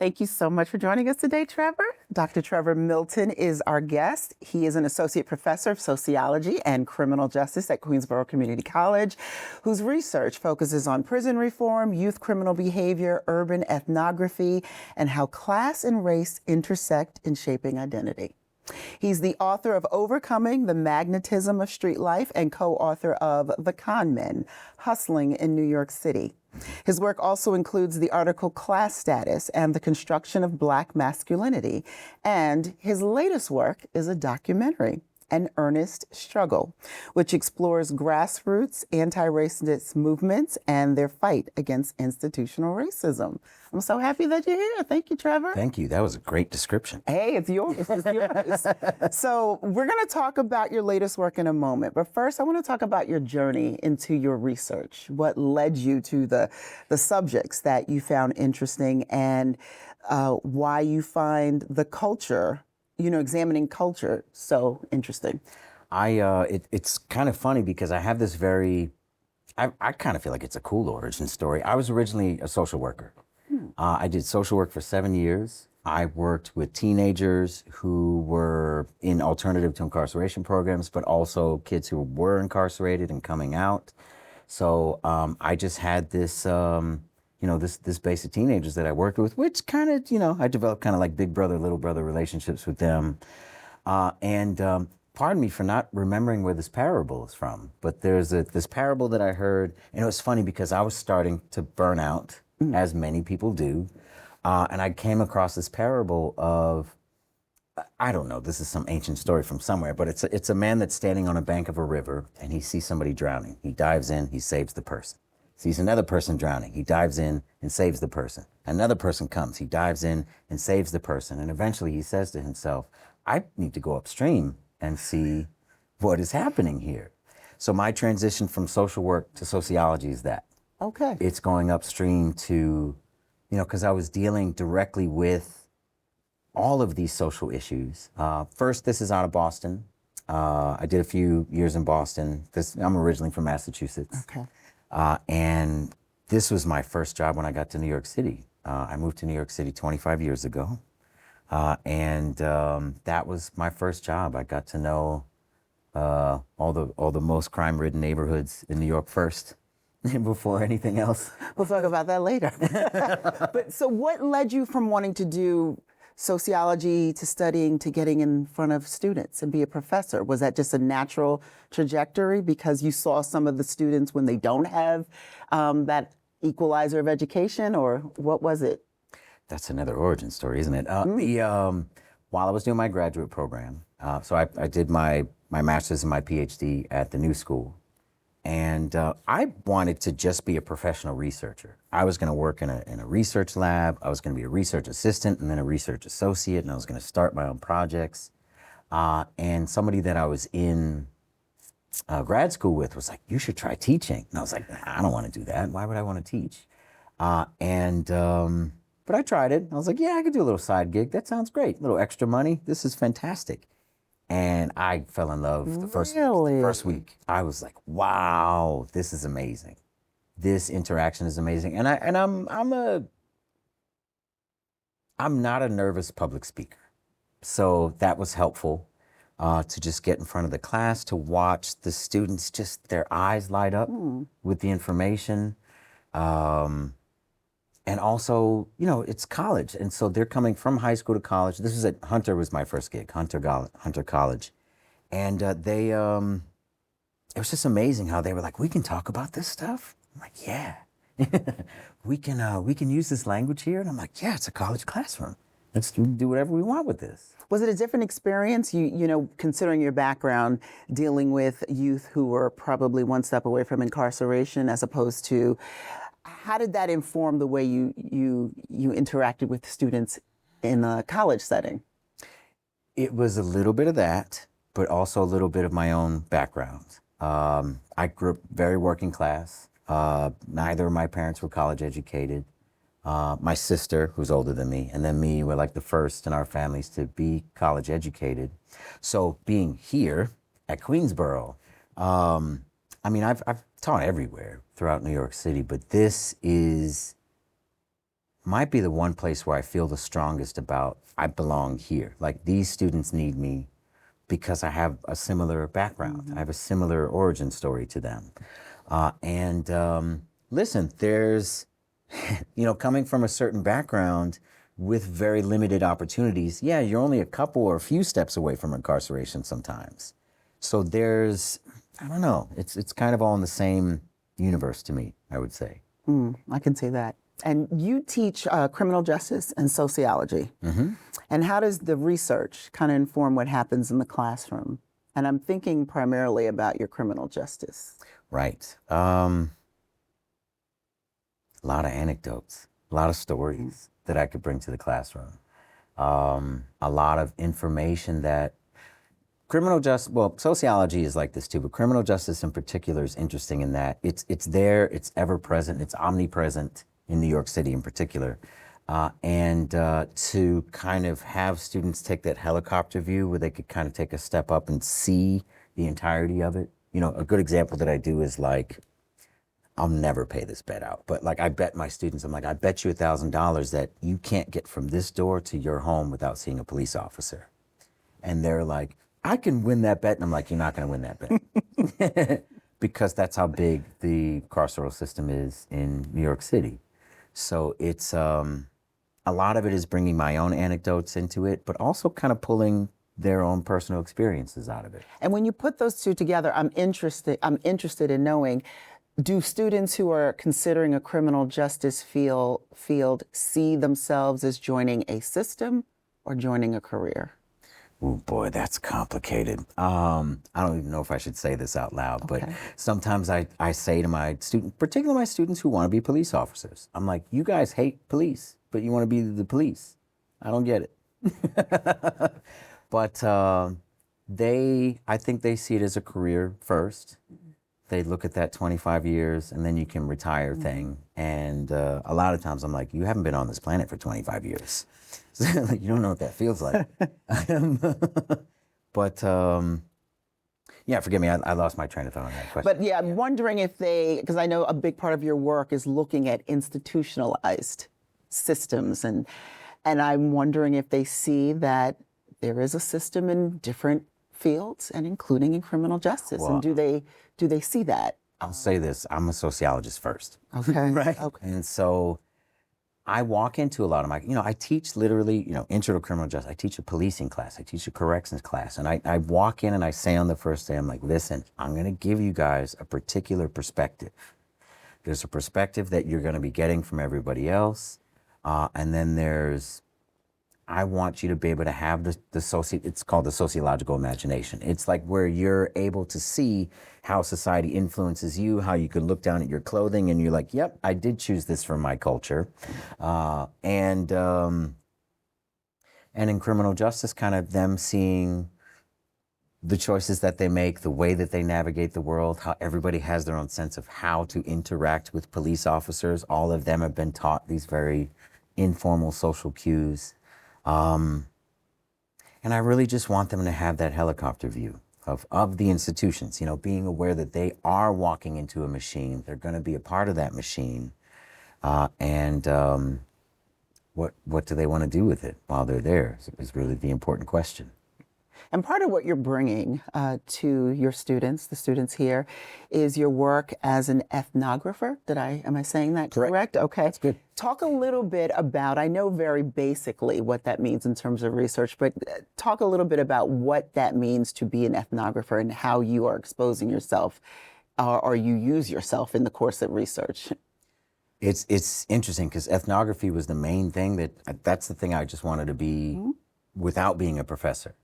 Thank you so much for joining us today, Trevor. Dr. Trevor Milton is our guest. He is an associate professor of sociology and criminal justice at Queensborough Community College, whose research focuses on prison reform, youth criminal behavior, urban ethnography, and how class and race intersect in shaping identity. He's the author of Overcoming the Magnetism of Street Life and co-author of The Con Men, Hustling in New York City. His work also includes the article Class Status and the Construction of Black Masculinity. And his latest work is a documentary, An Earnest Struggle, which explores grassroots anti-racist movements and their fight against institutional racism. I'm so happy that you're here. Thank you, Trevor. Thank you. That was a great description. Hey, it's yours. It's yours. So we're going to talk about your latest work in a moment. But first, I want to talk about your journey into your research. What led you to the subjects that you found interesting and why you find the culture, examining culture so interesting. It's kind of funny because I have this I kind of feel like it's a cool origin story. I was originally a social worker. I did social work for 7 years. I worked with teenagers who were in alternative to incarceration programs, but also kids who were incarcerated and coming out. So I just had this, this base of teenagers that I worked with, which kind of, I developed kind of like big brother, little brother relationships with them. Pardon me for not remembering where this parable is from, but there's this parable that I heard, and it was funny because I was starting to burn out, as many people do. And I came across this parable of, I don't know, this is some ancient story from somewhere, but it's a man that's standing on a bank of a river and he sees somebody drowning. He dives in, he saves the person. Sees another person drowning, he dives in and saves the person. Another person comes, he dives in and saves the person. And eventually he says to himself, I need to go upstream and see what is happening here. So my transition from social work to sociology is that. Okay. It's going upstream to, because I was dealing directly with all of these social issues. First, this is out of Boston. I did a few years in Boston. I'm originally from Massachusetts. Okay. And this was my first job when I got to New York City. I moved to New York City 25 years ago. And that was my first job. I got to know all the most crime-ridden neighborhoods in New York first. Before anything else. We'll talk about that later. But so what led you from wanting to do sociology to studying to getting in front of students and be a professor? Was that just a natural trajectory because you saw some of the students when they don't have that equalizer of education, or what was it? That's another origin story, isn't it? While I was doing my graduate program, so I did my master's and my PhD at the New School. And I wanted to just be a professional researcher. I was going to work in a research lab. I was going to be a research assistant and then a research associate, and I was going to start my own projects. And somebody that I was in grad school with was like, you should try teaching. And I was like, nah, I don't want to do that. Why would I want to teach? But I tried it. I was like, yeah, I could do a little side gig. That sounds great. A little extra money. This is fantastic. And I fell in love the first week. I was like, wow, this is amazing. This interaction is amazing. And I'm not a nervous public speaker. So that was helpful to just get in front of the class, to watch the students, just their eyes light up with the information. And also, it's college. And so they're coming from high school to college. This was Hunter was my first gig, Hunter College. And it was just amazing how they were like, we can talk about this stuff? I'm like, yeah. we can use this language here? And I'm like, yeah, it's a college classroom. Let's do whatever we want with this. Was it a different experience, considering your background, dealing with youth who were probably one step away from incarceration, as opposed to, how did that inform the way you interacted with students in a college setting? It was a little bit of that, but also a little bit of my own background. I grew up very working class. Neither of my parents were college educated. My sister, who's older than me, and then me were like the first in our families to be college educated. So being here at Queensborough, I've taught everywhere throughout New York City, but this is might be the one place where I feel the strongest about I belong here. Like, these students need me because I have a similar background. I have a similar origin story to them. Listen, there's, coming from a certain background with very limited opportunities, yeah, you're only a couple or a few steps away from incarceration sometimes. So there's, I don't know, it's kind of all in the same universe to me, I would say. I can see that. And you teach criminal justice and sociology. And how does the research kind of inform what happens in the classroom? And I'm thinking primarily about your criminal justice. Right. A lot of anecdotes, a lot of stories that I could bring to the classroom. A lot of information that sociology is like this too, but criminal justice in particular is interesting in that it's there, it's ever present, it's omnipresent in New York City in particular. To kind of have students take that helicopter view where they could kind of take a step up and see the entirety of it. A good example that I do is like, I'll never pay this bet out, but like I bet my students, I'm like, I bet you $1,000 that you can't get from this door to your home without seeing a police officer. And they're like, I can win that bet. And I'm like, you're not going to win that bet. Because that's how big the carceral system is in New York City. So it's, a lot of it is bringing my own anecdotes into it, but also kind of pulling their own personal experiences out of it. And when you put those two together, I'm interested in knowing, do students who are considering a criminal justice field see themselves as joining a system or joining a career? Oh boy, that's complicated. I don't even know if I should say this out loud, but sometimes I say to my students, particularly my students who want to be police officers, I'm like, you guys hate police, but you want to be the police. I don't get it. But I think they see it as a career first. They look at that 25 years and then you can retire thing. And a lot of times I'm like, you haven't been on this planet for 25 years. You don't know what that feels like. But yeah, forgive me, I lost my train of thought on that question. But yeah, I'm wondering if because I know a big part of your work is looking at institutionalized systems, and I'm wondering if they see that there is a system in different fields, and including in criminal justice. Well, and do they see that? I'll say this, I'm a sociologist first. Okay. Right? Okay. And so I walk into a lot of my, I teach literally, intro to criminal justice. I teach a policing class. I teach a corrections class. And I walk in and I say on the first day, I'm like, listen, I'm going to give you guys a particular perspective. There's a perspective that you're going to be getting from everybody else. And then I want you to be able to have it's called the sociological imagination. It's like where you're able to see how society influences you, how you can look down at your clothing and you're like, yep, I did choose this from my culture. And in criminal justice, kind of them seeing the choices that they make, the way that they navigate the world, how everybody has their own sense of how to interact with police officers. All of them have been taught these very informal social cues. And I really just want them to have that helicopter view of the institutions, being aware that they are walking into a machine. They're going to be a part of that machine. And what do they want to do with it while they're there is really the important question. And part of what you're bringing to your students, the students here, is your work as an ethnographer. Am I saying that correct? Okay. That's good. Talk a little bit about, I know very basically what that means in terms of research, but talk a little bit about what that means to be an ethnographer and how you are exposing yourself or you use yourself in the course of research. It's interesting because ethnography was the main thing that's the thing I just wanted to be without being a professor.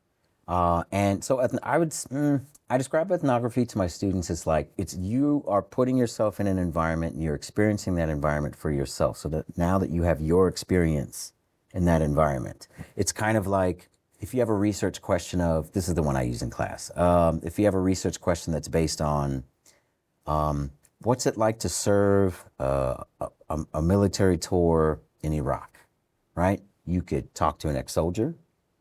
And so I describe ethnography to my students as like, you are putting yourself in an environment and you're experiencing that environment for yourself. So that now that you have your experience in that environment, it's kind of like if you have a research question this is the one I use in class. If you have a research question that's based on, what's it like to serve a military tour in Iraq, right? You could talk to an ex-soldier.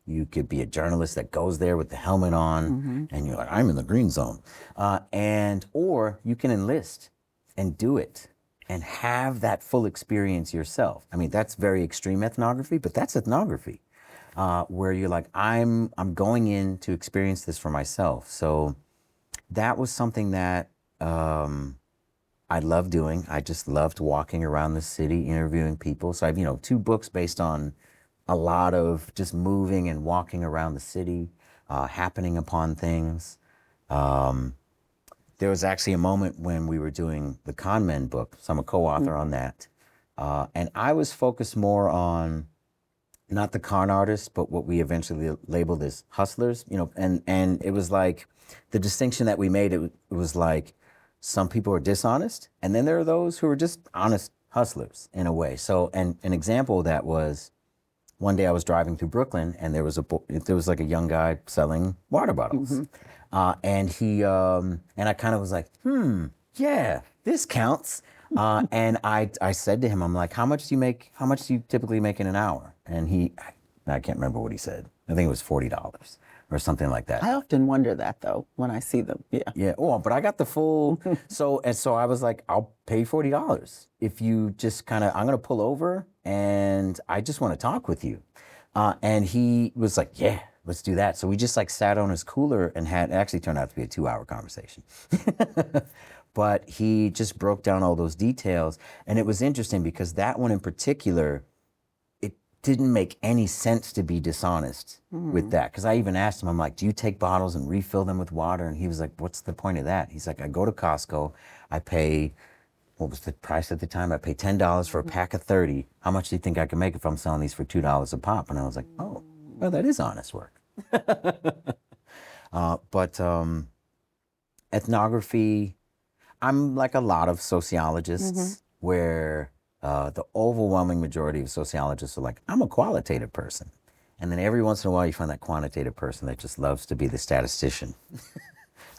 You could be a journalist that goes there with the helmet on and you're like, I'm in the green zone. Or you can enlist and do it and have that full experience yourself. I mean, that's very extreme ethnography, but that's ethnography, where you're like, I'm going in to experience this for myself. So that was something that I loved doing. I just loved walking around the city, interviewing people. So I have, 2 books based on a lot of just moving and walking around the city, happening upon things. There was actually a moment when we were doing the Con Men book, so I'm a co-author on that. And I was focused more on not the con artists, but what we eventually labeled as hustlers, and it was like the distinction that we made, it was like some people are dishonest, and then there are those who are just honest hustlers in a way. So, and an example of that was one day I was driving through Brooklyn, and there was like a young guy selling water bottles. And I kind of was like, yeah, this counts. And I said to him, I'm like, how much do you typically make in an hour? And I can't remember what he said. I think it was $40 or something like that. I often wonder that though, when I see them. Yeah. Yeah. Oh, but I got the full, so I was like, I'll pay $40 if you just I'm going to pull over and I just want to talk with you. And he was like, yeah, let's do that. So we just sat on his cooler and it actually turned out to be a 2-hour conversation. But he just broke down all those details. And it was interesting because that one in particular, it didn't make any sense to be dishonest with that. Because I even asked him, I'm like, do you take bottles and refill them with water? And he was like, what's the point of that? He's like, I go to Costco, I pay, what was the price at the time? I pay $10 for a pack of 30. How much do you think I can make if I'm selling these for $2 a pop? And I was like, oh, well, that is honest work. But ethnography, I'm like a lot of sociologists where the overwhelming majority of sociologists are like, I'm a qualitative person. And then every once in a while you find that quantitative person that just loves to be the statistician.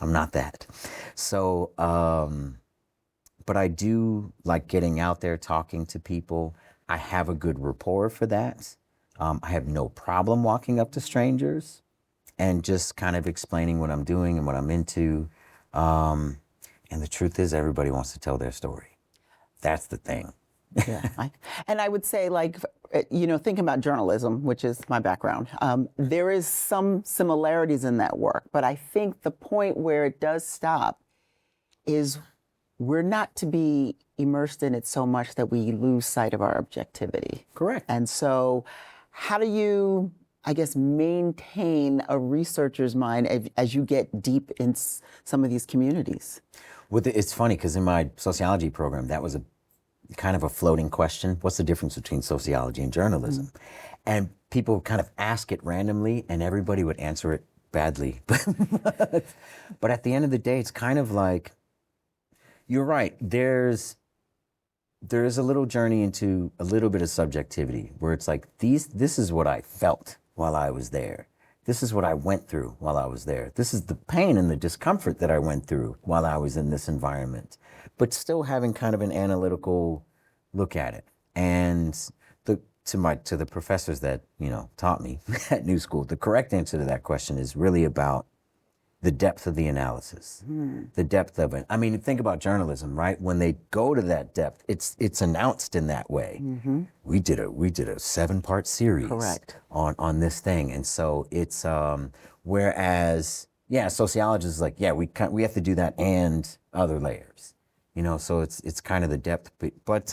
I'm not that. So, but I do like getting out there, talking to people. I have a good rapport for that. I have no problem walking up to strangers and just kind of explaining what I'm doing and what I'm into. And the truth is, everybody wants to tell their story. That's the thing. Yeah. And I would say, thinking about journalism, which is my background, there is some similarities in that work. But I think the point where it does stop is we're not to be immersed in it so much that we lose sight of our objectivity. Correct. And so how do you, I guess, maintain a researcher's mind as you get deep in some of these communities? It's funny because in my sociology program, that was a kind of a floating question. What's the difference between sociology and journalism? And people kind of ask it randomly and everybody would answer it badly. But at the end of the day, it's kind of like, you're right. There is a little journey into a little bit of subjectivity where it's like, this is what I felt while I was there. This is what I went through while I was there. This is the pain and the discomfort that I went through while I was in this environment, but still having kind of an analytical look at it. And to the professors that, taught me at New School, the correct answer to that question is really about the depth of the analysis, the depth of it. I mean, think about journalism, right? When they go to that depth, it's announced in that way. We did a 7-part series on this thing, and so it's whereas sociologists is like, we have to do that and other layers, So it's kind of the depth, but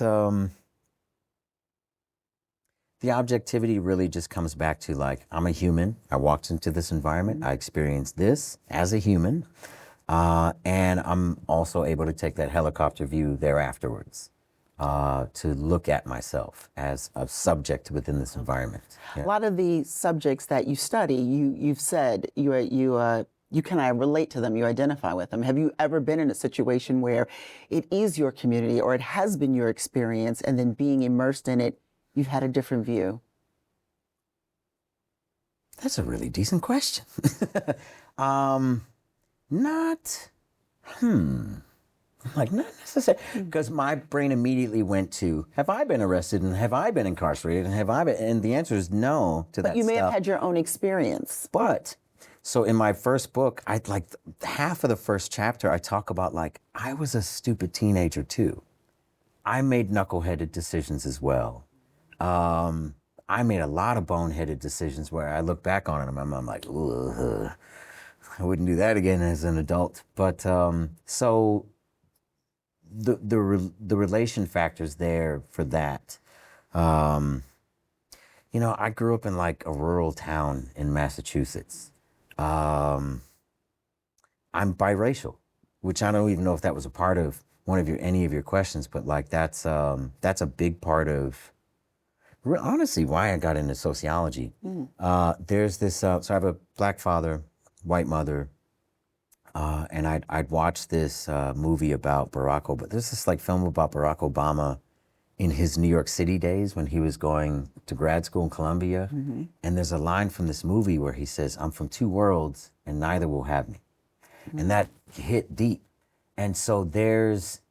the objectivity really just comes back to I'm a human. I walked into this environment. I experienced this as a human. And I'm also able to take that helicopter view there afterwards to look at myself as a subject within this environment. Yeah. A lot of the subjects that you study, you've said you can relate to them, you identify with them. Have you ever been in a situation where it is your community or it has been your experience and then being immersed in it, you've had a different view? That's a really decent question. Not necessarily, because my brain immediately went to, have I been arrested and have I been incarcerated and and the answer is no to that. But you may have had your own experience. But, so in my first book, half of the first chapter, I talk about I was a stupid teenager too. I made knuckleheaded decisions as well. I made a lot of boneheaded decisions where I look back on it and I'm like, ugh, I wouldn't do that again as an adult. But so the relation factors there for that. You know, I grew up in like a rural town in Massachusetts. I'm biracial, which I don't even know if that was a part of any of your questions, but like that's a big part of honestly why I got into sociology. There's this, so I have a black father, white mother, and I'd watched this movie about Barack Obama. There's this like film about Barack Obama in his New York City days when he was going to grad school in Columbia. And there's a line from this movie where he says, "I'm from two worlds and neither will have me." And that hit deep. And so there's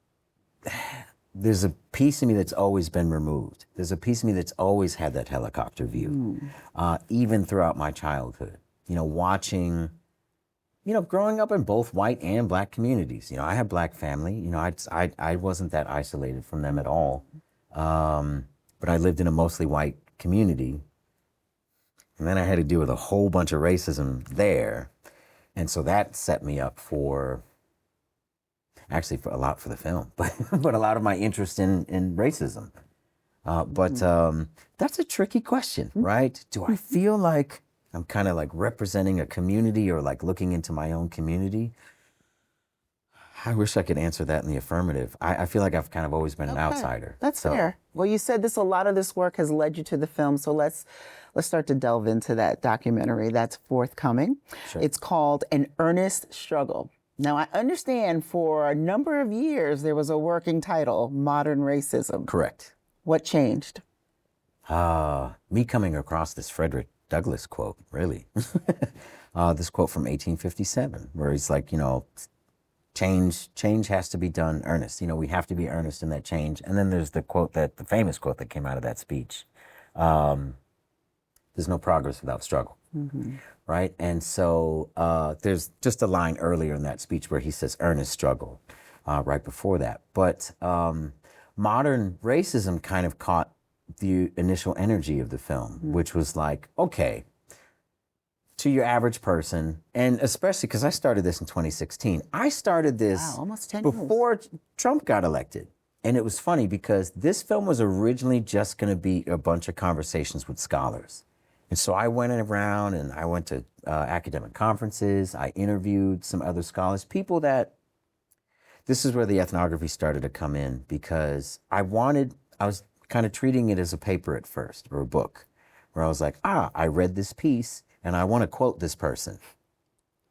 a piece of me that's always been removed. There's a piece of me that's always had that helicopter view, even throughout my childhood. You know, watching, you know, growing up in both white and black communities. You know, I have black family. You know, I wasn't that isolated from them at all. But I lived in a mostly white community. And then I had to deal with a whole bunch of racism there. And so that set me up for a lot for the film, but a lot of my interest in racism. But that's a tricky question, right? Do I feel like I'm kind of like representing a community or like looking into my own community? I wish I could answer that in the affirmative. I feel like I've kind of always been an outsider. That's fair. Well, you said a lot of this work has led you to the film, so let's start to delve into that documentary that's forthcoming. Sure. It's called An Earnest Struggle. Now, I understand for a number of years there was a working title, Modern Racism. Correct. What changed? Me coming across this Frederick Douglass quote, really. This quote from 1857, where he's like, you know, change has to be done earnest. You know, we have to be earnest in that change. And then there's the famous quote that came out of that speech. There's no progress without struggle. Right? And so there's just a line earlier in that speech where he says earnest struggle right before that. But modern racism kind of caught the initial energy of the film, which was like, okay, to your average person, and especially because I started this in 2016. I started this almost 10 before Trump got elected. And it was funny because this film was originally just going to be a bunch of conversations with scholars. And so I went around and I went to academic conferences. I interviewed some other scholars, people that, this is where the ethnography started to come in, because I was kind of treating it as a paper at first, or a book, where I was like, I read this piece and I want to quote this person.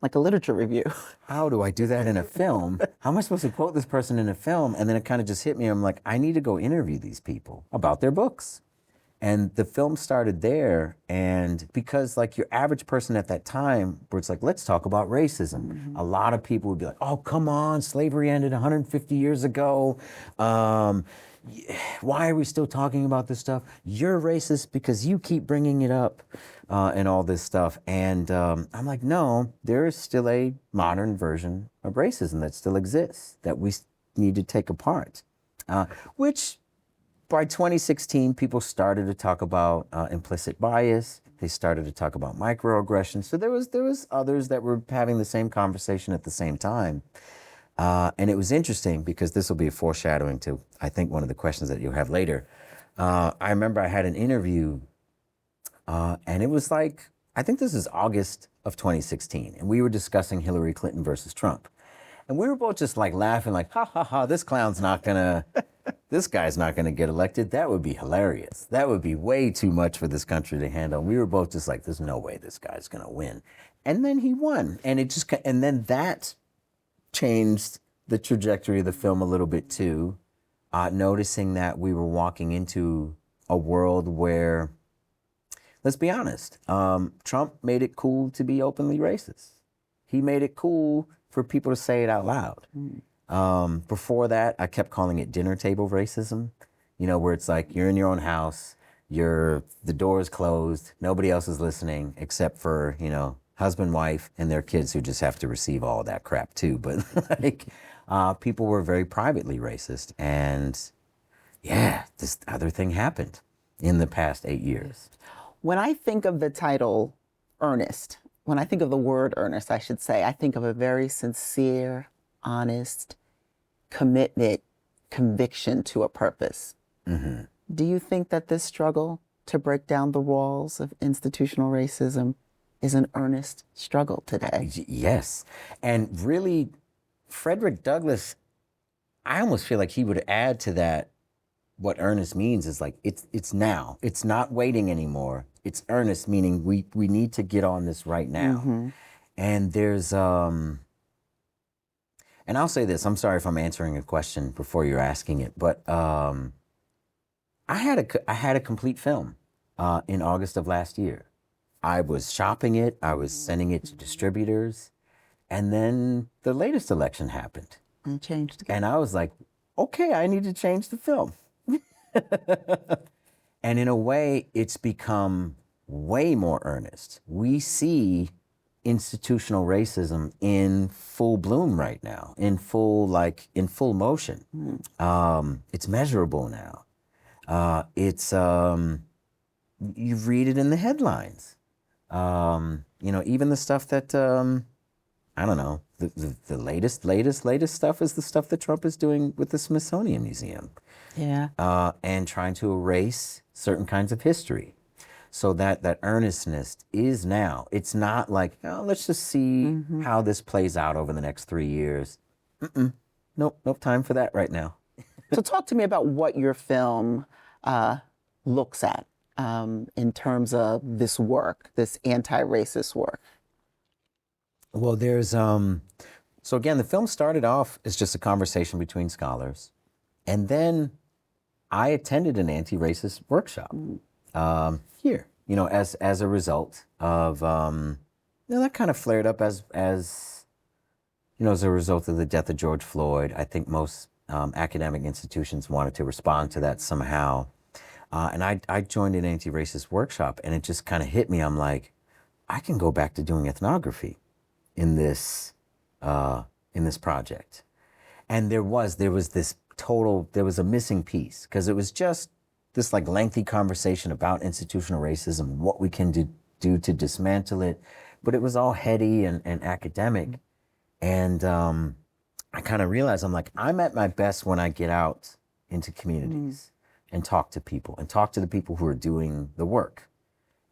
Like a literature review. How do I do that in a film? How am I supposed to quote this person in a film? And then it kind of just hit me. I'm like, I need to go interview these people about their books. And the film started there, and because like your average person at that time, where it's like, let's talk about racism. A lot of people would be like, oh, come on, slavery ended 150 years ago. Why are we still talking about this stuff? You're racist because you keep bringing it up and all this stuff. And I'm like, no, there is still a modern version of racism that still exists that we need to take apart, which by 2016, people started to talk about implicit bias. They started to talk about microaggressions. So there was others that were having the same conversation at the same time. And it was interesting because this will be a foreshadowing to, I think, one of the questions that you'll have later. I remember I had an interview and it was like, I think this is August of 2016. And we were discussing Hillary Clinton versus Trump. And we were both just like laughing like, ha, ha, ha, this guy's not gonna get elected. That would be hilarious. That would be way too much for this country to handle. We were both just like, there's no way this guy's gonna win. And then he won. And then that changed the trajectory of the film a little bit too, noticing that we were walking into a world where, let's be honest, Trump made it cool to be openly racist. He made it cool for people to say it out loud. Before that, I kept calling it dinner table racism, you know, where it's like you're in your own house, the door is closed, nobody else is listening except for, you know, husband, wife, and their kids who just have to receive all that crap too. But like, people were very privately racist. And yeah, this other thing happened in the past 8 years. When I think of the title Earnest, when I think of the word earnest, I should say, I think of a very sincere, honest commitment, conviction to a purpose. Do you think that this struggle to break down the walls of institutional racism is an earnest struggle today? Yes. And really, Frederick Douglass, I almost feel like he would add to that what earnest means is like, it's now. It's not waiting anymore. It's earnest, meaning we need to get on this right now. And there's, and I'll say this, I'm sorry if I'm answering a question before you're asking it, but I had a complete film in August of last year. I was shopping it, I was sending it to distributors, and then the latest election happened. And changed. And I was like, okay, I need to change the film. And in a way, it's become way more earnest. We see institutional racism in full bloom right now, in full motion. It's measurable now. You read it in the headlines. Even the stuff that, I don't know, the latest stuff is the stuff that Trump is doing with the Smithsonian Museum. Yeah. And trying to erase certain kinds of history. So that earnestness is now. It's not like, oh, let's just see how this plays out over the next 3 years. Nope, no time for that right now. So talk to me about what your film looks at in terms of this work, this anti-racist work. Well, there's, so again, the film started off as just a conversation between scholars. And then I attended an anti-racist workshop here, as a result of, that kind of flared up as a result of the death of George Floyd. I think most academic institutions wanted to respond to that somehow. And I joined an anti-racist workshop, and it just kind of hit me. I'm like, I can go back to doing ethnography in this project. And there was a missing piece, because it was just this like lengthy conversation about institutional racism, what we can do to dismantle it, but it was all heady and academic. And I kind of realized, I'm like, I'm at my best when I get out into communities and talk to people and talk to the people who are doing the work.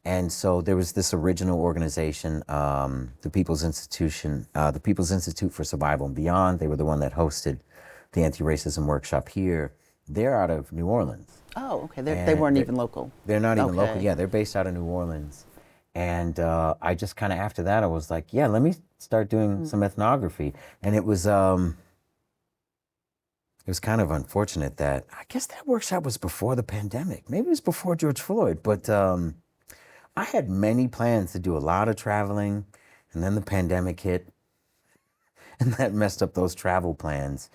And so there was this original organization, the People's Institute for Survival and Beyond. They were the one that hosted the anti-racism workshop here. They're out of New Orleans. Oh, okay. They weren't even local. They're not even local. Yeah, they're based out of New Orleans. And I just kind of, after that, I was like, yeah, let me start doing some ethnography. And it was kind of unfortunate that, I guess that workshop was before the pandemic. Maybe it was before George Floyd, but I had many plans to do a lot of traveling, and then the pandemic hit, and that messed up those travel plans.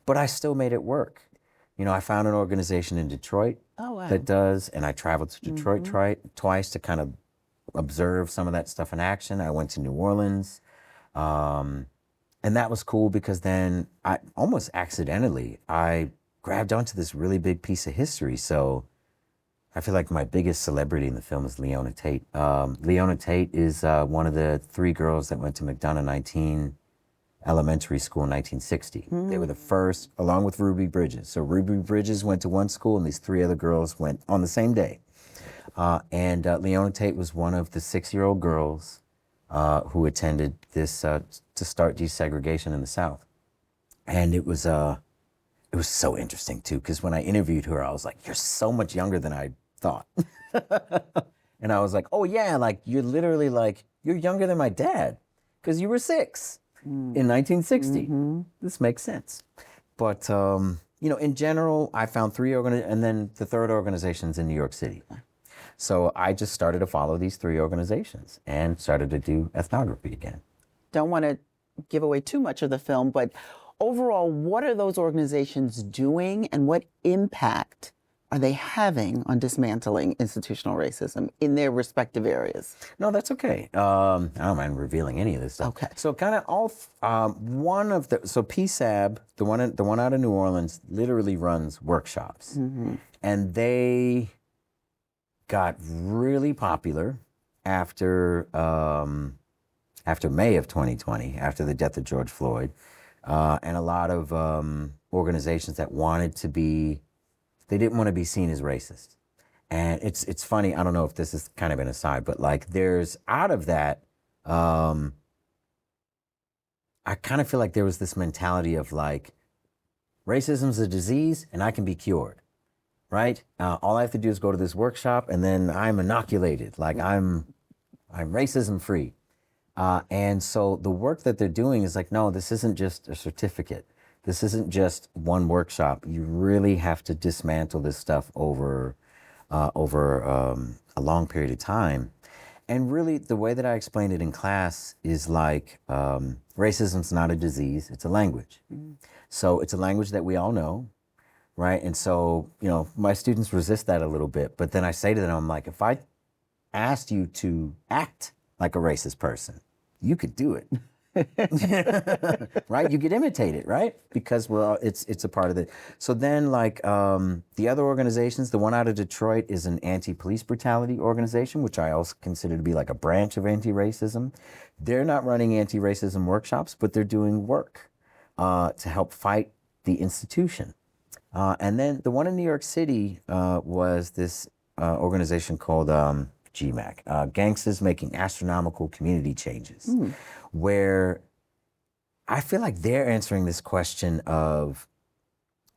But I still made it work. I found an organization in Detroit that does, and I traveled to Detroit twice to kind of observe some of that stuff in action. I went to New Orleans, and that was cool because then I almost accidentally, I grabbed onto this really big piece of history. So I feel like my biggest celebrity in the film is Leona Tate. Leona Tate is one of the 3 girls that went to McDonough 19 Elementary School in 1960. They were the first, along with Ruby Bridges. So Ruby Bridges went to one school, and these 3 other girls went on the same day. And Leona Tate was one of the 6-year-old girls who attended this to start desegregation in the South. And it was so interesting too, because when I interviewed her, I was like, "You're so much younger than I thought." And I was like, "Oh yeah, like you're literally like, you're younger than my dad, because you were 6 in 1960. This makes sense." But in general, I found 3 and then the 3rd organization's in New York City. So I just started to follow these 3 organizations and started to do ethnography again. Don't want to give away too much of the film, but overall, what are those organizations doing, and what impact are they having on dismantling institutional racism in their respective areas? No, that's okay. I don't mind revealing any of this stuff. Okay. So kind of all one of the PSAB, the one out of New Orleans, literally runs workshops, and they got really popular after May of 2020, after the death of George Floyd, and a lot of organizations that wanted to be, they didn't want to be seen as racist. And it's funny, I don't know if this is kind of an aside, but like there's out of that, I kind of feel like there was this mentality of like, racism's a disease and I can be cured, right? All I have to do is go to this workshop and then I'm inoculated, like I'm racism free. And so the work that they're doing is like, no, this isn't just a certificate. This isn't just one workshop. You really have to dismantle this stuff over a long period of time. And really, the way that I explained it in class is like, racism's not a disease, it's a language. So it's a language that we all know, right? And so, you know, my students resist that a little bit, but then I say to them, I'm like, if I asked you to act like a racist person, you could do it. Right? You could imitate it, right? Because it's a part of it. So then like the other organizations, the one out of Detroit is an anti-police brutality organization, which I also consider to be like a branch of anti-racism. They're not running anti-racism workshops, but they're doing work to help fight the institution. And then the one in New York City was this organization called GMAC, Gangsters Making Astronomical Community Changes, where I feel like they're answering this question of,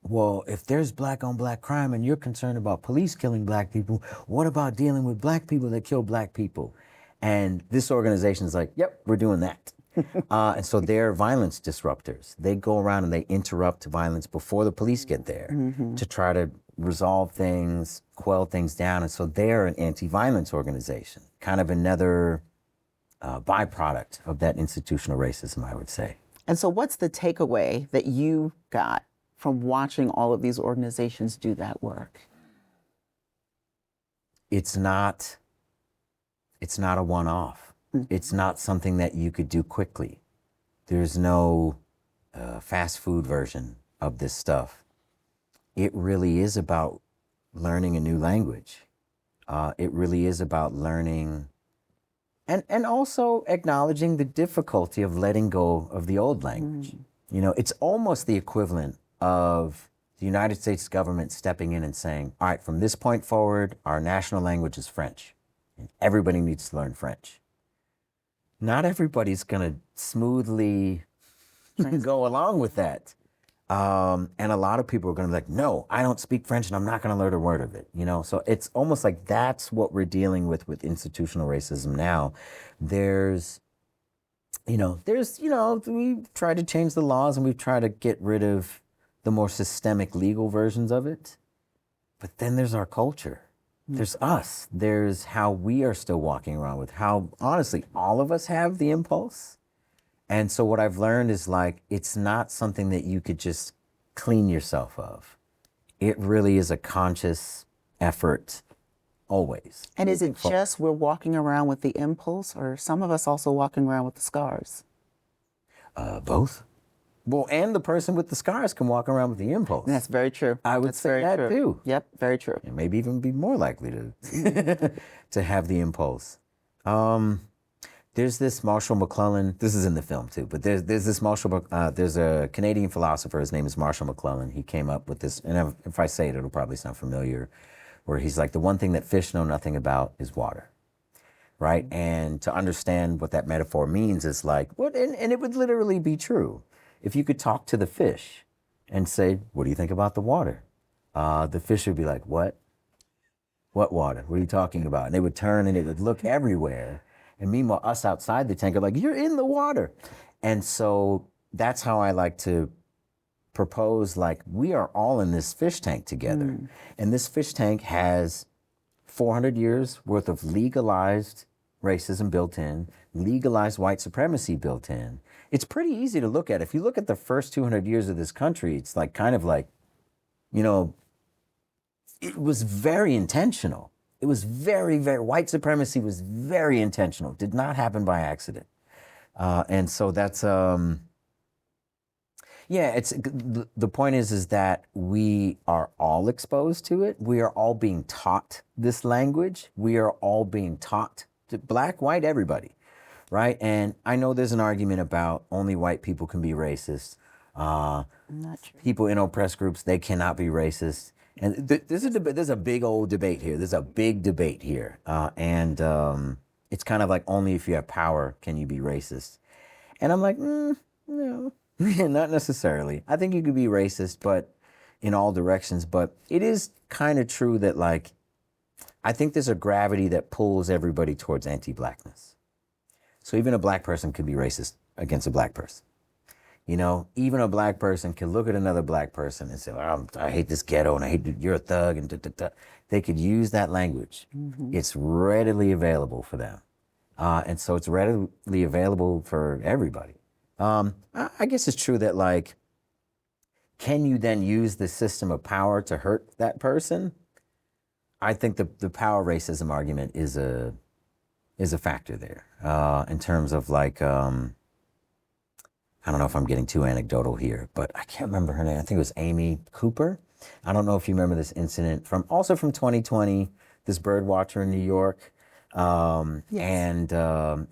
well, if there's black on black crime and you're concerned about police killing black people, what about dealing with black people that kill black people? And this organization is like, yep, we're doing that. And so they're violence disruptors. They go around and they interrupt violence before the police get there to try to resolve things, quell things down. And so they're an anti-violence organization, kind of another byproduct of that institutional racism, I would say. And so what's the takeaway that you got from watching all of these organizations do that work? It's not a one-off. It's not something that you could do quickly. There's no fast food version of this stuff. It really is about learning a new language. It really is about learning and also acknowledging the difficulty of letting go of the old language. You know, it's almost the equivalent of the United States government stepping in and saying, all right, from this point forward, our national language is French. And everybody needs to learn French. Not everybody's going to smoothly go along with that. And a lot of people are going to be like, no, I don't speak French and I'm not going to learn a word of it. You know, so it's almost like that's what we're dealing with institutional racism now. There's, we've tried to change the laws and we've tried to get rid of the more systemic legal versions of it. But then there's our culture. There's us. There's how we are still walking around with how, honestly, all of us have the impulse. And so what I've learned is like, it's not something that you could just clean yourself of. It really is a conscious effort always. And is it just we're walking around with the impulse, or some of us also walking around with the scars? Both. Well, and the person with the scars can walk around with the impulse. That's very true. I would say that too. Yep, very true. And maybe even be more likely to to have the impulse. There's this Marshall McLuhan. This is in the film too, but there's this Marshall. There's a Canadian philosopher. His name is Marshall McLuhan. He came up with this, and if I say it, it'll probably sound familiar. Where he's like, the one thing that fish know nothing about is water, right? And to understand what that metaphor means is like, what? And it would literally be true. If you could talk to the fish and say, what do you think about the water? The fish would be like, what? What water? What are you talking about? And they would turn and it would look everywhere. And meanwhile, us outside the tank are like, you're in the water. And so that's how I like to propose, like, we are all in this fish tank together. And this fish tank has 400 years worth of legalized racism built in, legalized white supremacy built in. It's pretty easy to look at. If you look at the first 200 years of this country, it's like kind of like, you know, it was very intentional. It was very, very, white supremacy was very intentional. Did not happen by accident. And so that's, yeah, it's, the point is that we are all exposed to it. We are all being taught this language. We are all being taught, black, white, everybody, right? And I know there's an argument about only white people can be racist. Not true. People in oppressed groups, they cannot be racist. And there's a big old debate here. There's a big debate here. And it's kind of like only if you have power can you be racist. And I'm like, no, not necessarily. I think you could be racist, but in all directions. But it is kind of true that, like, I think there's a gravity that pulls everybody towards anti-blackness. So even a black person could be racist against a black person. You know, even a black person can look at another black person and say, I hate this ghetto and I hate you're a thug and da, da, da. They could use that language. Mm-hmm. It's readily available for them. And so it's readily available for everybody. I guess it's true that, like, can you then use the system of power to hurt that person? I think the power racism argument is a factor there in terms of, like, I don't know if I'm getting too anecdotal here, but I can't remember her name. I think it was Amy Cooper. I don't know if you remember this incident from 2020, this bird watcher in New York. Yes. And,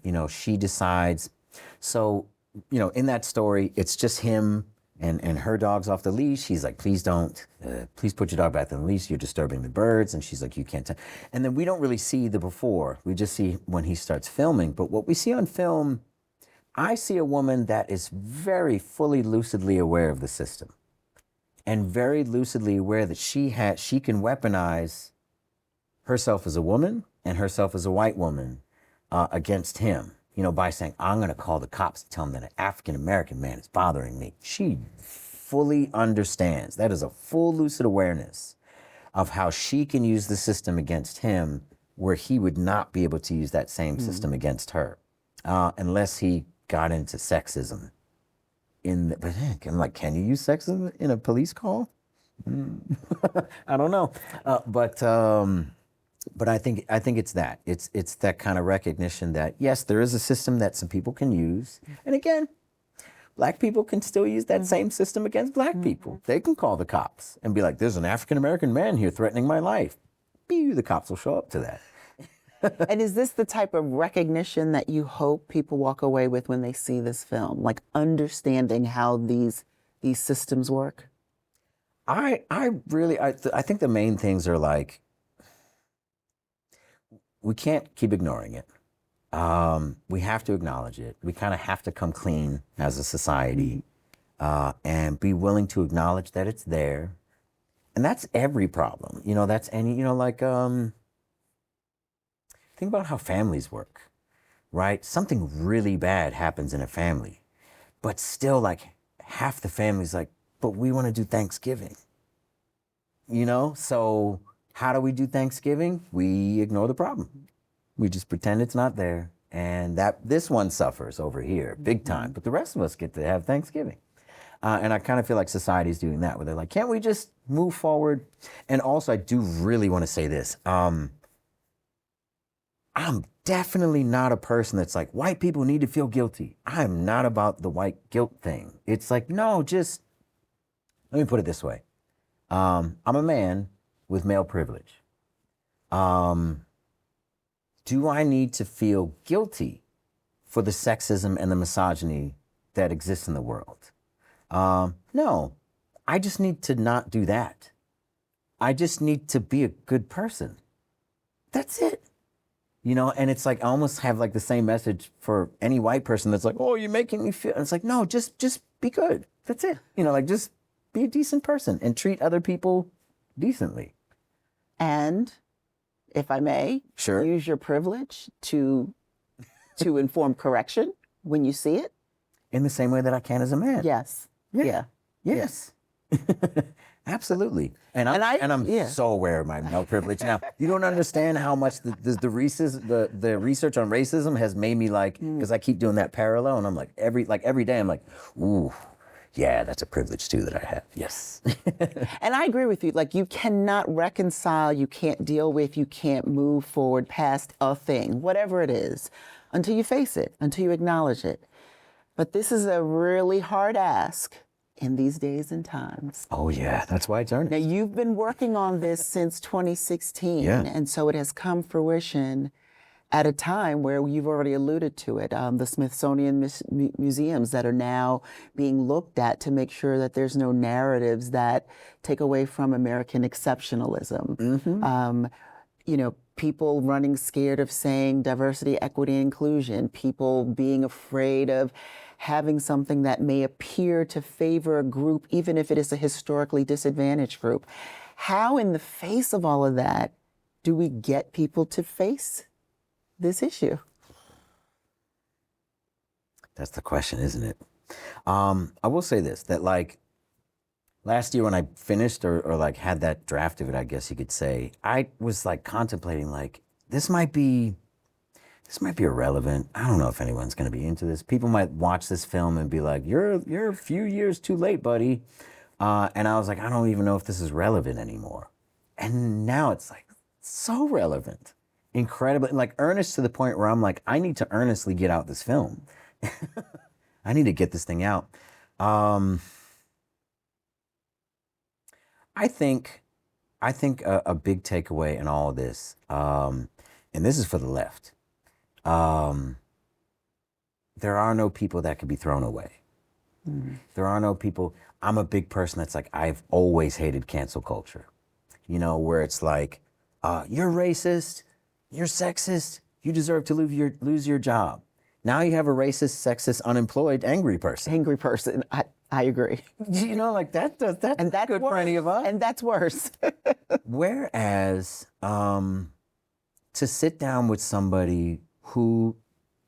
you know, she decides, so, you know, in that story, it's just him and her dog's off the leash. He's like, please don't, please put your dog back on the leash. You're disturbing the birds. And she's like, you can't. And then we don't really see the before. We just see when he starts filming. But what we see on film, I see a woman that is very fully lucidly aware of the system and very lucidly aware that she can weaponize herself as a woman and herself as a white woman against him, you know, by saying, I'm going to call the cops to tell them that an African-American man is bothering me. She fully understands. That is a full lucid awareness of how she can use the system against him where he would not be able to use that same system against her unless he got into sexism. But I'm like, can you use sexism in a police call? I don't know. But I think it's that. It's that kind of recognition that, yes, there is a system that some people can use. And again, black people can still use that same system against black people. They can call the cops and be like, there's an African-American man here threatening my life. The cops will show up to that. And is this the type of recognition that you hope people walk away with when they see this film? Like understanding how these systems work? I think the main things are, like, we can't keep ignoring it. We have to acknowledge it. We kind of have to come clean as a society and be willing to acknowledge that it's there. And that's every problem. You know, that's any, you know, like, think about how families work, right? Something really bad happens in a family, but still, like, half the family's like, but we want to do Thanksgiving. You know, so how do we do Thanksgiving? We ignore the problem. We just pretend it's not there. And this one suffers over here big time, but the rest of us get to have Thanksgiving. And I kind of feel like society's doing that, where they're like, can't we just move forward? And also, I do really want to say this. I'm definitely not a person that's like, white people need to feel guilty. I'm not about the white guilt thing. It's like, no, just, let me put it this way. I'm a man with male privilege. Do I need to feel guilty for the sexism and the misogyny that exists in the world? No, I just need to not do that. I just need to be a good person. That's it. You know, and it's like, I almost have like the same message for any white person that's like, oh, you're making me feel, and it's like, no, just be good. That's it. You know, like, just be a decent person and treat other people decently. And if I may, sure, use your privilege to inform correction when you see it. In the same way that I can as a man. Yes. Yeah. Yes. Absolutely. And I'm so aware of my male privilege now. You don't understand how much the research on racism has made me, like, because I keep doing that parallel, and I'm like every day I'm like, ooh, yeah, that's a privilege too that I have. Yes. And I agree with you. Like, you cannot reconcile, you can't deal with, you can't move forward past a thing, whatever it is, until you face it, until you acknowledge it. But this is a really hard ask in these days and times. Oh yeah, that's why it's earnest. Now, you've been working on this since 2016, Yeah. and so it has come fruition at a time where you've already alluded to it, the Smithsonian museums that are now being looked at to make sure that there's no narratives that take away from American exceptionalism. You know, people running scared of saying diversity, equity, and inclusion, people being afraid of having something that may appear to favor a group, even if it is a historically disadvantaged group. How, in the face of all of that, do we get people to face this issue? That's the question, isn't it? I will say this, that like last year when I finished or like had that draft of it, I guess you could say, I was like contemplating like, this might be irrelevant. I don't know if anyone's going to be into this. People might watch this film and be like, you're a few years too late, buddy. And I was like, I don't even know if this is relevant anymore. And now it's like so relevant. Incredibly, like earnest to the point where I'm like, I need to earnestly get out this film. I need to get this thing out. I think a big takeaway in all of this, and this is for the left, there are no people that could be thrown away. There are no people. I'm a big person that's like, I've always hated cancel culture, you know, where it's like, you're racist, you're sexist, you deserve to lose your job. Now you have a racist, sexist, unemployed, angry person. Angry person. I agree. You know, like that's good worse. for any of us. And that's worse. Whereas to sit down with somebody who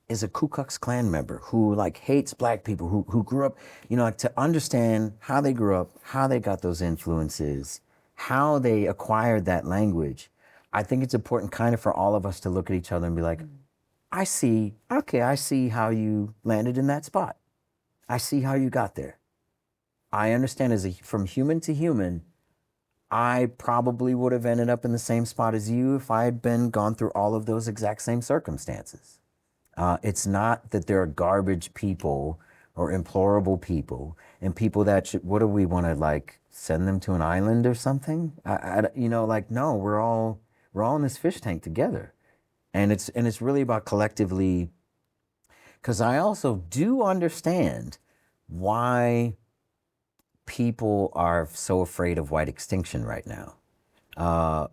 is a Ku Klux Klan member, who like hates black people, who grew up, you know, like to understand how they grew up, how they got those influences, how they acquired that language. I think it's important kind of for all of us to look at each other and be like, I see how you landed in that spot. I see how you got there. I understand from human to human, I probably would have ended up in the same spot as you if I had gone through all of those exact same circumstances. It's not that there are garbage people or implorable people and people that what do we want to like send them to an island or something? You know, like, no, we're all in this fish tank together. And it's really about collectively, because I also do understand why people are so afraid of white extinction right now.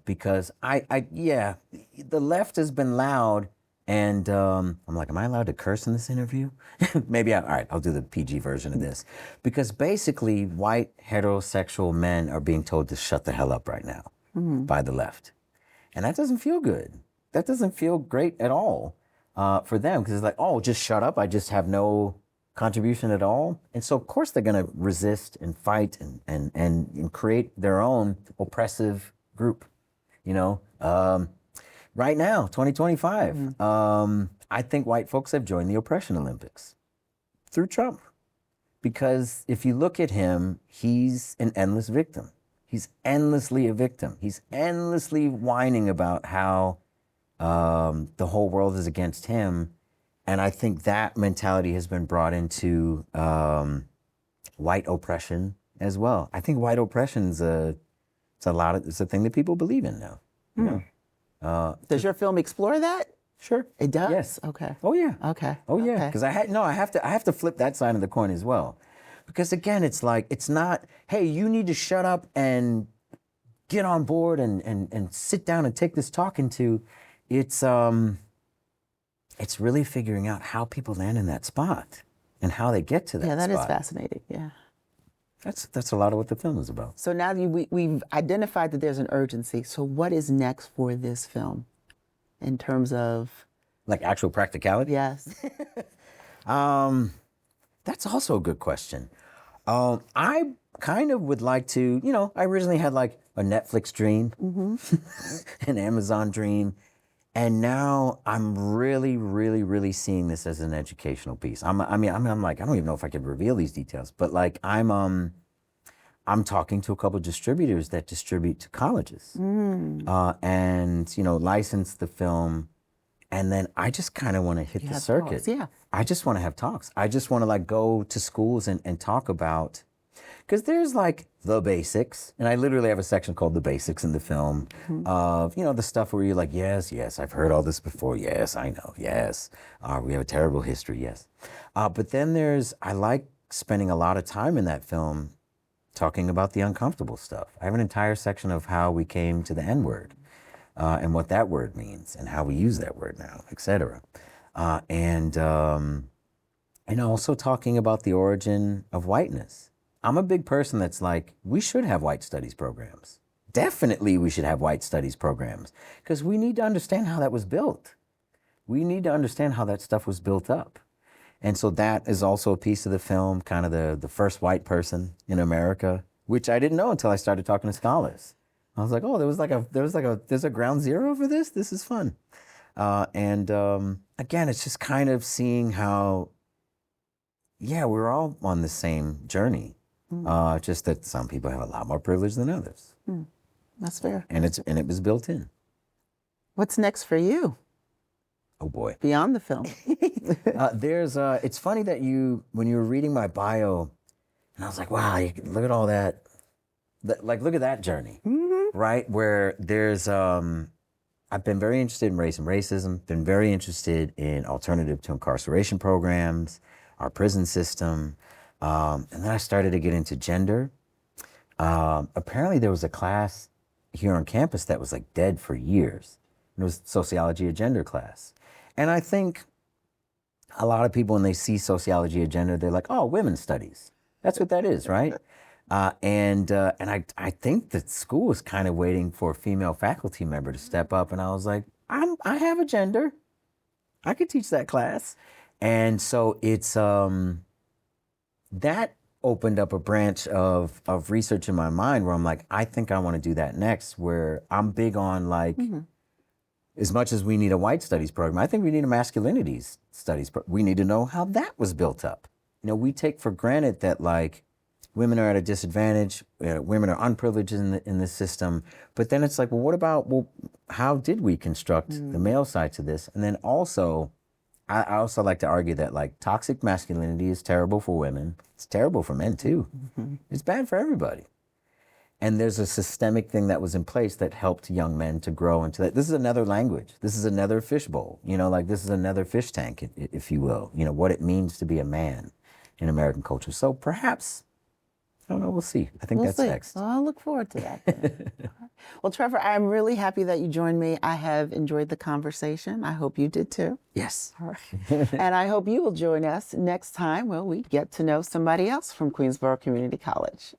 Because the left has been loud, and I'm like, am I allowed to curse in this interview? Maybe all right, I'll do the PG version of this. Because basically, white heterosexual men are being told to shut the hell up right now by the left. And that doesn't feel good. That doesn't feel great at all for them, because it's like, oh, just shut up. I just have no contribution at all. And so, of course, they're going to resist and fight and create their own oppressive group, you know. Right now, 2025, I think white folks have joined the oppression Olympics through Trump. Because if you look at him, he's an endless victim. He's endlessly a victim. He's endlessly whining about how the whole world is against him. And I think that mentality has been brought into white oppression as well. I think white oppression is it's a thing that people believe in now. You know? Does your film explore that? Sure. It does? Yes. Okay. Oh yeah. Okay. Oh yeah. Okay. Because I have to flip that side of the coin as well. Because again, it's like, it's not, hey, you need to shut up and get on board and sit down and take this talking to. It's really figuring out how people land in that spot and how they get to that spot. Yeah, that is fascinating. Yeah. That's a lot of what the film is about. So now we've identified that there's an urgency. So what is next for this film in terms of? Like actual practicality? Yes. That's also a good question. I kind of would like to, I originally had like a Netflix dream, an Amazon dream. And now I'm really, really, really seeing this as an educational piece. I'm like, I don't even know if I could reveal these details, but like I'm talking to a couple of distributors that distribute to colleges, and license the film. And then I just kind of want to hit the circuit. Talks, yeah. I just want to have talks. I just want to like go to schools and talk about, because there's like the basics, and I literally have a section called the basics in the film of, the stuff where you're like, yes, I've heard all this before. Yes, I know. Yes. We have a terrible history. Yes. But then I like spending a lot of time in that film talking about the uncomfortable stuff. I have an entire section of how we came to the N-word. And what that word means and how we use that word now, et cetera. And also talking about the origin of whiteness. I'm a big person that's like, we should have white studies programs. Definitely we should have white studies programs, because we need to understand how that was built. We need to understand how that stuff was built up. And so that is also a piece of the film, kind of the first white person in America, which I didn't know until I started talking to scholars. I was like, oh, there's a ground zero for this? This is fun. Again, it's just kind of seeing how, we're all on the same journey. Just that some people have a lot more privilege than others. That's fair. And it was built in. What's next for you? Oh boy. Beyond the film. It's funny that when you were reading my bio, and I was like, wow, look at all that. Look at that journey. Right, where there's, I've been very interested in race and racism, been very interested in alternative to incarceration programs, our prison system, and then I started to get into gender. Apparently there was a class here on campus that was like dead for years. It was Sociology of Gender class. And I think a lot of people, when they see Sociology of Gender, they're like, oh, women's studies. That's what that is, right? And I think that school was kind of waiting for a female faculty member to step up, and I was like, I have a gender, I could teach that class, and so it's that opened up a branch of research in my mind where I'm like, I think I want to do that next. Where I'm big on like, as much as we need a white studies program, I think we need a masculinities studies program. We need to know how that was built up. We take for granted that like, women are at a disadvantage, women are unprivileged in the system. But then it's like, well, how did we construct the male side to this? And then also, I also like to argue that like toxic masculinity is terrible for women. It's terrible for men too. It's bad for everybody. And there's a systemic thing that was in place that helped young men to grow into that. This is another language. This is another fishbowl. This is another fish tank, if you will. What it means to be a man in American culture. So perhaps, I don't know, we'll see. I think that's next. Well, I'll look forward to that then. Well, Trevor, I'm really happy that you joined me. I have enjoyed the conversation. I hope you did too. Yes. All right. And I hope you will join us next time when we get to know somebody else from Queensborough Community College.